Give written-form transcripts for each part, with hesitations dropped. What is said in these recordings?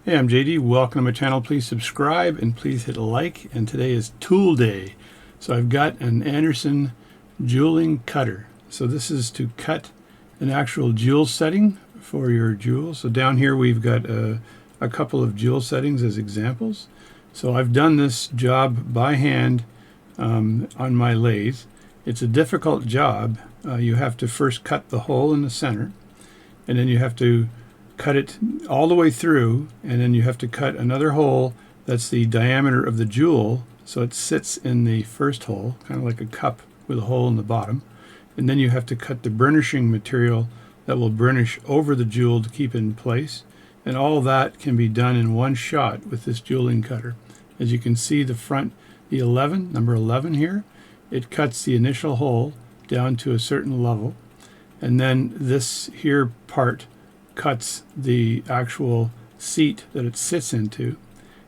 Hey, I'm JD. Welcome to my channel. Please subscribe and please hit like. And today is tool day. So I've got an Anderson jeweling cutter. So this is to cut an actual jewel setting for your jewel. So down here we've got a couple of jewel settings as examples. So I've done this job by hand on my lathe. It's a difficult job. You have to first cut the hole in the center, and then you have to cut it all the way through, and then you have to cut another hole that's the diameter of the jewel, so it sits in the first hole, kind of like a cup with a hole in the bottom. And then you have to cut the burnishing material that will burnish over the jewel to keep it in place. And all that can be done in one shot with this jeweling cutter. As you can see, the front, the number 11 here, it cuts the initial hole down to a certain level, and then this here part cuts the actual seat that it sits into,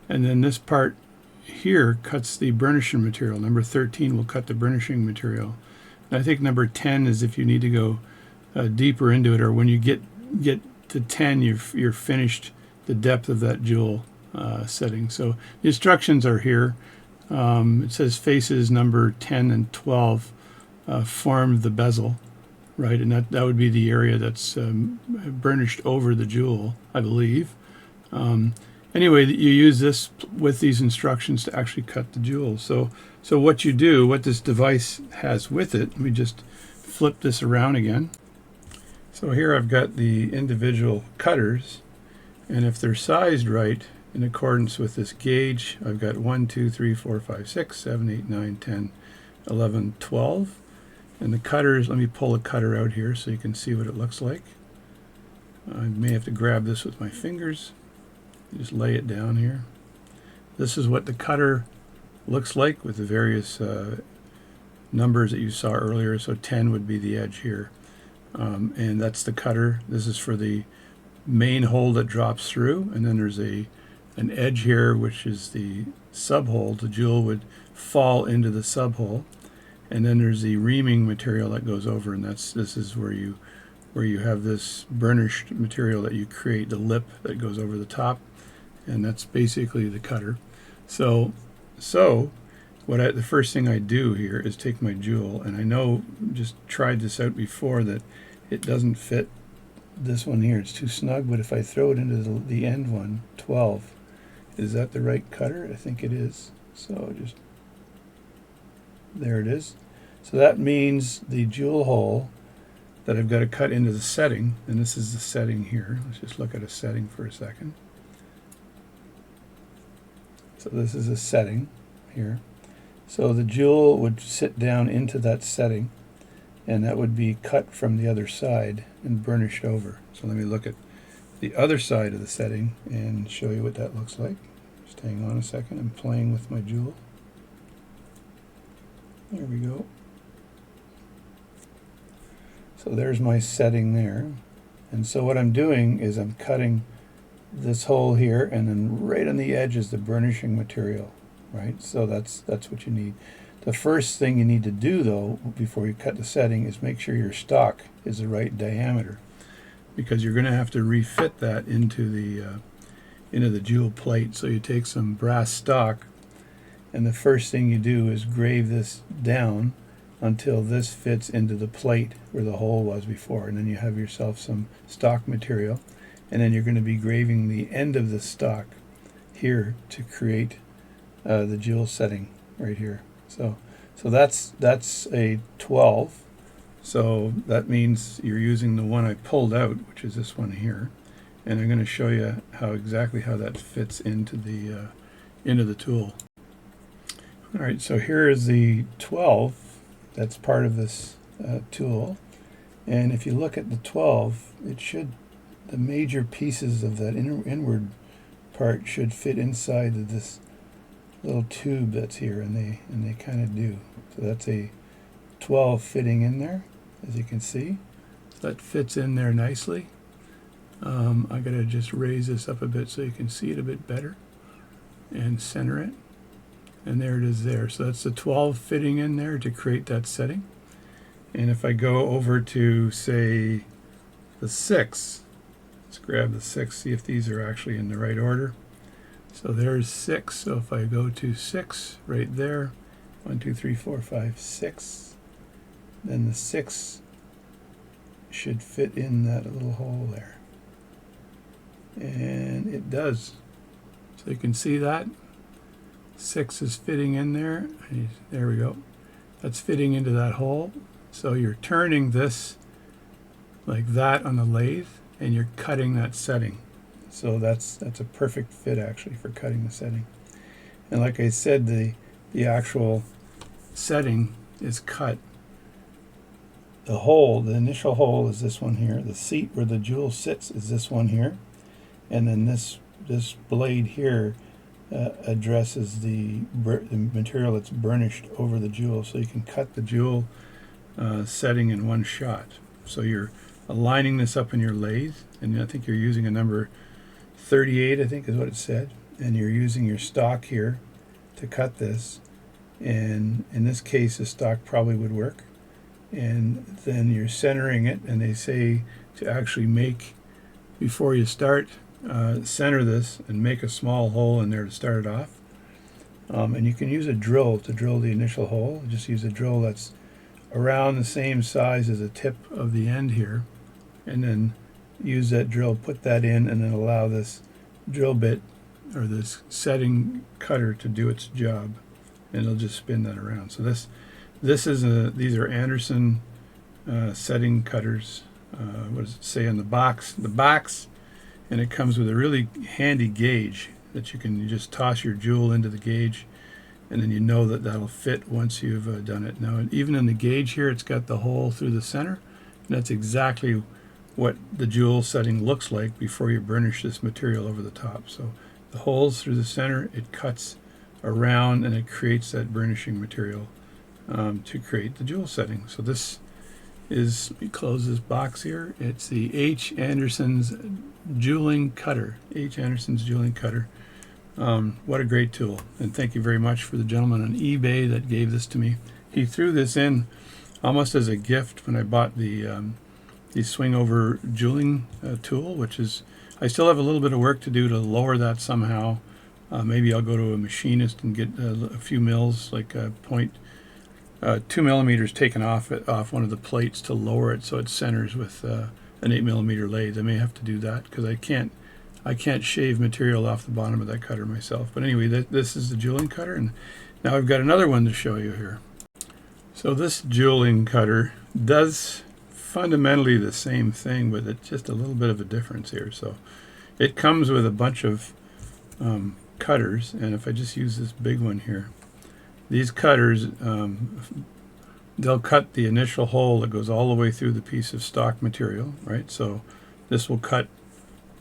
and then this part here cuts the burnishing material. Number 13 will cut the burnishing material. And I think number 10 is if you need to go deeper into it, or when you get to 10, you're finished the depth of that jewel setting. So the instructions are here. It says faces number 10 and 12 form the bezel, right? And that would be the area that's burnished over the jewel, I believe. Anyway, you use this with these instructions to actually cut the jewel. So what you do, what this device has with it, let me just flip this around again. So here I've got the individual cutters, and if they're sized right in accordance with this gauge, I've got 1, 2, 3, 4, 5, 6, 7, 8, 9, 10, 11, 12. And the cutters, let me pull a cutter out here so you can see what it looks like. I may have to grab this with my fingers. Just lay it down here. This is what the cutter looks like with the various numbers that you saw earlier. So 10 would be the edge here. And that's the cutter. This is for the main hole that drops through. And then there's an edge here, which is the sub-hole. The jewel would fall into the sub-hole. And then there's the reaming material that goes over, and this is where you have this burnished material that you create, the lip that goes over the top, and that's basically the cutter. So the first thing I do here is take my jewel, and I know, just tried this out before, that it doesn't fit this one here. It's too snug, but if I throw it into the end one, 12, is that the right cutter? I think it is. So just, there it is. So that means the jewel hole that I've got to cut into the setting, and this is the setting here. Let's just look at a setting for a second. So this is a setting here. So the jewel would sit down into that setting, and that would be cut from the other side and burnished over. So let me look at the other side of the setting and show you what that looks like. Just hang on a second. I'm playing with my jewel. There we go. So there's my setting there. And so what I'm doing is I'm cutting this hole here, and then right on the edge is the burnishing material, right? So that's what you need. The first thing you need to do, though, before you cut the setting, is make sure your stock is the right diameter, because you're going to have to refit that into the jewel plate. So you take some brass stock, and the first thing you do is grave this down until this fits into the plate where the hole was before, and then you have yourself some stock material, and then you're going to be graving the end of the stock here to create the jewel setting right here. So that's a 12. So that means you're using the one I pulled out, which is this one here, and I'm going to show you exactly how that fits into the tool. All right, so here is the 12 that's part of this tool, and if you look at the 12, the major pieces of that inward part should fit inside of this little tube that's here, and they kind of do. So that's a 12 fitting in there, as you can see. That fits in there nicely. I gotta just raise this up a bit so you can see it a bit better and center it. And there it is there. So that's the 12 fitting in there to create that setting. And if I go over to, say, the 6, Let's grab the 6, see if these are actually in the right order. So there's 6. So if I go to 6 right there, 1, 2, 3, 4, 5, 6, then the 6 should fit in that little hole there. And it does. So you can see that 6 is fitting in there. There we go. That's fitting into that hole. So you're turning this like that on the lathe, and you're cutting that setting. So that's a perfect fit actually for cutting the setting. And like I said, the actual setting is cut. The hole, the initial hole is this one here. The seat where the jewel sits is this one here. And then this blade here addresses the material that's burnished over the jewel, so you can cut the jewel setting in one shot. So you're aligning this up in your lathe, and I think you're using a number 38, I think is what it said, and you're using your stock here to cut this. And in this case, the stock probably would work. And then you're centering it, and they say to actually make, before you start, center this and make a small hole in there to start it off. And you can use a drill to drill the initial hole. Just use a drill that's around the same size as the tip of the end here, and then use that drill, put that in, and then allow this drill bit or this setting cutter to do its job, and it'll just spin that around. So these are Anderson setting cutters. What does it say on the box? The box, and it comes with a really handy gauge that you can just toss your jewel into the gauge, and then you know that that'll fit once you've done it. Now, even in the gauge here, it's got the hole through the center, and that's exactly what the jewel setting looks like before you burnish this material over the top. So the holes through the center, it cuts around, and it creates that burnishing material to create the jewel setting. So this is, let me close this box here. It's the H. Anderson's Jeweling Cutter. H. Anderson's Jeweling Cutter. What a great tool. And thank you very much for the gentleman on eBay that gave this to me. He threw this in almost as a gift when I bought the swing over jeweling tool, which is, I still have a little bit of work to do to lower that somehow. Maybe I'll go to a machinist and get a few mils, like 2 millimeters taken off one of the plates to lower it so it centers with an 8 millimeter lathe. I may have to do that because I can't shave material off the bottom of that cutter myself. But anyway, this is the jeweling cutter, and now I've got another one to show you here. So this jeweling cutter does fundamentally the same thing, but it's just a little bit of a difference here. So it comes with a bunch of cutters, and if I just use this big one here, these cutters, they'll cut the initial hole that goes all the way through the piece of stock material, right? So this will cut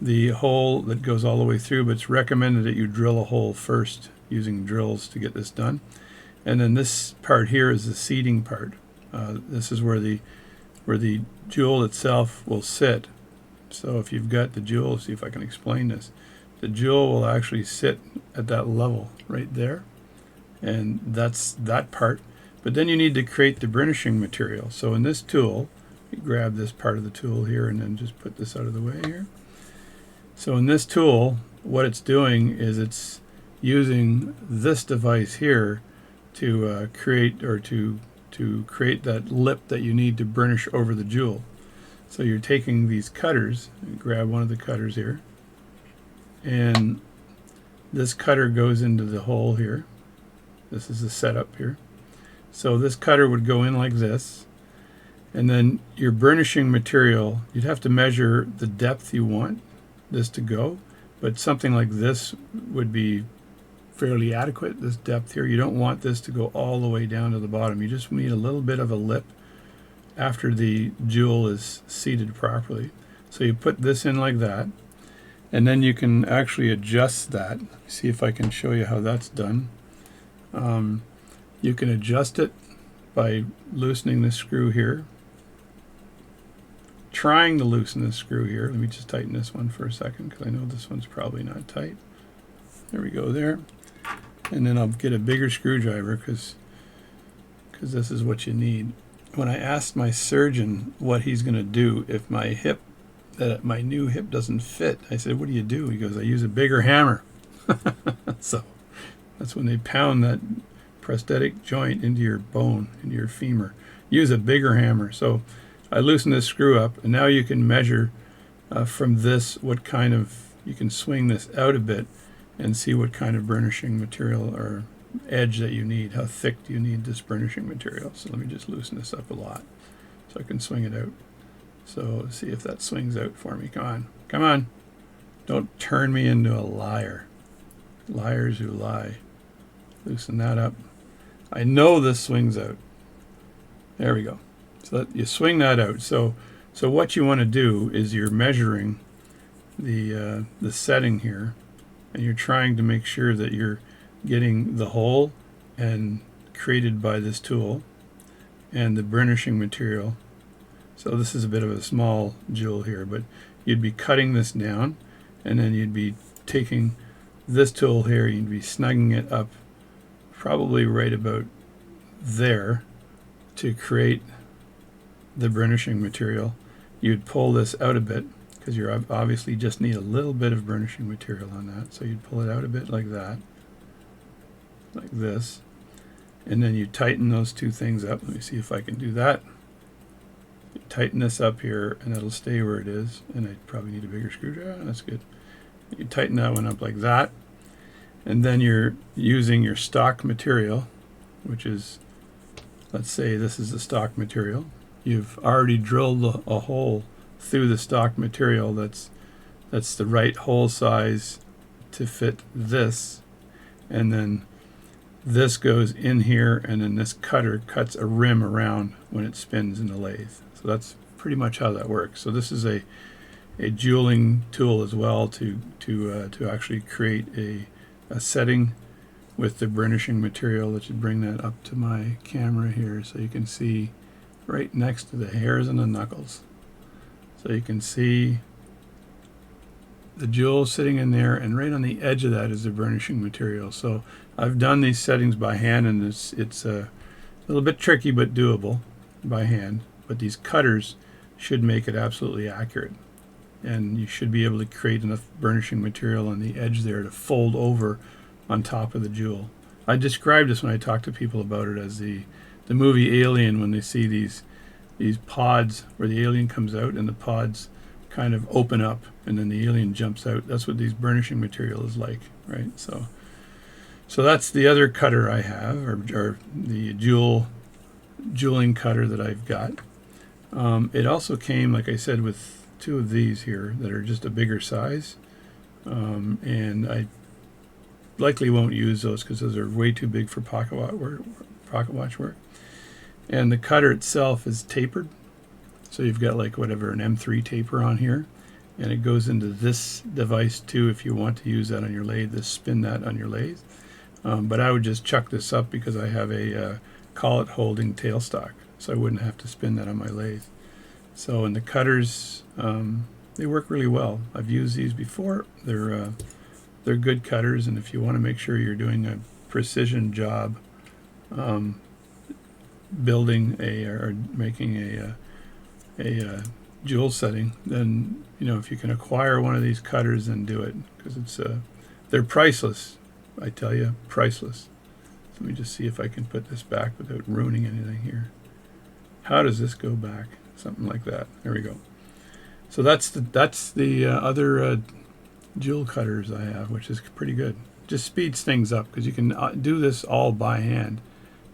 the hole that goes all the way through, but it's recommended that you drill a hole first using drills to get this done. And then this part here is the seating part. This is where the jewel itself will sit. So if you've got the jewel, see if I can explain this. The jewel will actually sit at that level right there, and that's that part. But then you need to create the burnishing material. So in this tool, you grab this part of the tool here and then just put this out of the way here. So in this tool, what it's doing is it's using this device here to create that lip that you need to burnish over the jewel. So you're taking these cutters, grab one of the cutters here, and this cutter goes into the hole here. This is the setup here. So this cutter would go in like this, and then your burnishing material, you'd have to measure the depth you want this to go, but something like this would be fairly adequate, this depth here. You don't want this to go all the way down to the bottom. You just need a little bit of a lip after the jewel is seated properly. So you put this in like that, and then you can actually adjust that. See if I can show you how that's done. You can adjust it by loosening this screw here, trying to loosen this screw here. Let me just tighten this one for a second because I know this one's probably not tight. There we go there. And then I'll get a bigger screwdriver because this is what you need. When I asked my surgeon what he's going to do if my hip that my new hip doesn't fit. I said, what do you do? He goes, I use a bigger hammer. So that's when they pound that prosthetic joint into your bone, into your femur. Use a bigger hammer. So I loosen this screw up, and now you can measure from this what kind of, you can swing this out a bit and see what kind of burnishing material or edge that you need. How thick do you need this burnishing material? So let me just loosen this up a lot so I can swing it out. So see if that swings out for me. Come on. Come on. Don't turn me into a liar. Liars who lie. Loosen that up. I know this swings out. There we go. So you swing that out. So what you want to do is you're measuring the setting here, and you're trying to make sure that you're getting the hole and created by this tool and the burnishing material. So this is a bit of a small jewel here, but you'd be cutting this down, and then you'd be taking this tool here, you'd be snugging it up probably right about there to create the burnishing material. You'd pull this out a bit because you obviously just need a little bit of burnishing material on that. So you'd pull it out a bit like that, like this, and then you tighten those two things up. Let me see if I can do that. You tighten this up here, and it'll stay where it is. And I probably need a bigger screwdriver. That's good. You tighten that one up like that, and then you're using your stock material, which is, let's say this is the stock material. You've already drilled a hole through the stock material that's the right hole size to fit this, and then this goes in here, and then this cutter cuts a rim around when it spins in the lathe. So that's pretty much how that works. So this is a jeweling tool as well to actually create a setting with the burnishing material. Let's just bring that up to my camera here so you can see right next to the hairs and the knuckles. So you can see the jewel sitting in there, and right on the edge of that is the burnishing material. So I've done these settings by hand, and it's a little bit tricky but doable by hand. But these cutters should make it absolutely accurate, and you should be able to create enough burnishing material on the edge there to fold over on top of the jewel. I described this when I talk to people about it as the movie Alien, when they see these pods where the alien comes out and the pods kind of open up and then the alien jumps out. That's what these burnishing material is like, right? So that's the other cutter I have, or the jeweling cutter that I've got. It also came, like I said, with two of these here that are just a bigger size, and I likely won't use those because those are way too big for pocket watch work. And the cutter itself is tapered, so you've got like whatever, an M3 taper on here, and it goes into this device too if you want to use that on your lathe, spin that on your lathe. But I would just chuck this up because I have a collet holding tailstock, so I wouldn't have to spin that on my lathe. So, and the cutters, they work really well. I've used these before. They're good cutters, and if you want to make sure you're doing a precision job building or making a jewel setting, then if you can acquire one of these cutters, then do it, because they're priceless. I tell you, priceless. Let me just see if I can put this back without ruining anything here. How does this go back? Something like that. There we go. So that's the other jewel cutters I have, which is pretty good. Just speeds things up because you can do this all by hand,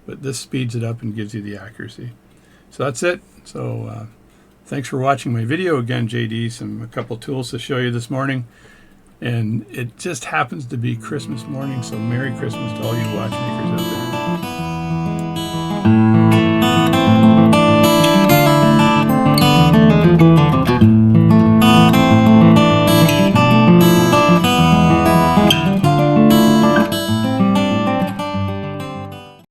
but this speeds it up and gives you the accuracy. So that's it. So thanks for watching my video. Again, JD, a couple tools to show you this morning. And it just happens to be Christmas morning, so Merry Christmas to all you watchmakers out there.